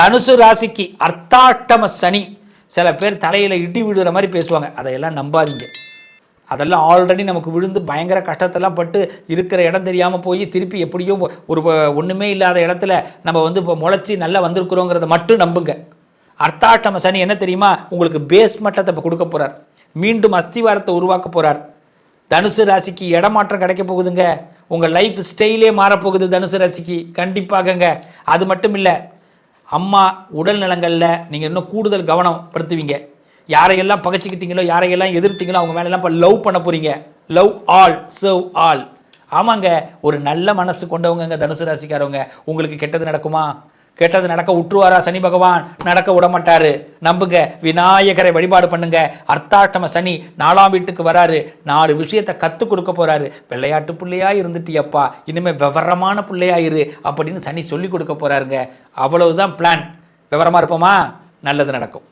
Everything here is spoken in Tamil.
தனுசு ராசிக்கு அர்த்தாட்டம சனி. சில பேர் தலையில் இடி விடுற மாதிரி பேசுவாங்க, அதையெல்லாம் நம்பாதீங்க. அதெல்லாம் ஆல்ரெடி நமக்கு விழுந்து பயங்கர கஷ்டத்தெல்லாம் பட்டு இருக்கிற இடம் தெரியாமல் போய் திருப்பி எப்படியோ ஒரு ஒன்றுமே இல்லாத இடத்துல நம்ம இப்போ முளைச்சி நல்லா வந்திருக்கிறோங்கிறத மட்டும் நம்புங்க. அர்த்தாட்டம சனி என்ன தெரியுமா, உங்களுக்கு பேஸ் மட்டத்தை இப்போ கொடுக்க போகிறார், மீண்டும் அஸ்திவாரத்தை உருவாக்க போகிறார். தனுசு ராசிக்கு இடமாற்றம் கிடைக்க போகுதுங்க, உங்கள் லைஃப் ஸ்டைலே மாறப்போகுது தனுசு ராசிக்கு கண்டிப்பாகங்க. அது மட்டும் இல்லை, அம்மா உடல் நலங்களில் நீங்கள் இன்னும் கூடுதல் கவனம் படுத்துவீங்க. யாரையெல்லாம் பகைச்சிக்கிட்டீங்களோ, யாரையெல்லாம் எதிர்த்தீங்களோ அவங்க மேலெல்லாம் இப்போ லவ் பண்ண போகிறீங்க. Love all serve all. ஆமாங்க, ஒரு நல்ல மனசு கொண்டவங்க தனுசு ராசிக்காரவங்க. உங்களுக்கு கெட்டது நடக்குமா? கெட்டது நடக்க விட்டுருவாரா சனி பகவான்? நடக்க விட மாட்டாரு, நம்புங்க. விநாயகரை வழிபாடு பண்ணுங்க. அர்த்தாட்டம சனி 4ஆம் வீட்டுக்கு வராரு, 4 விஷயத்தை கற்றுக் கொடுக்க போறாரு. விளையாட்டு பிள்ளையா இருந்துட்டியப்பா, இனிமேல் விவரமான பிள்ளையாயிரு அப்படின்னு சனி சொல்லி கொடுக்க போறாருங்க. அவ்வளவுதான் பிளான். விவரமா இருப்போமா? நல்லது நடக்கும்.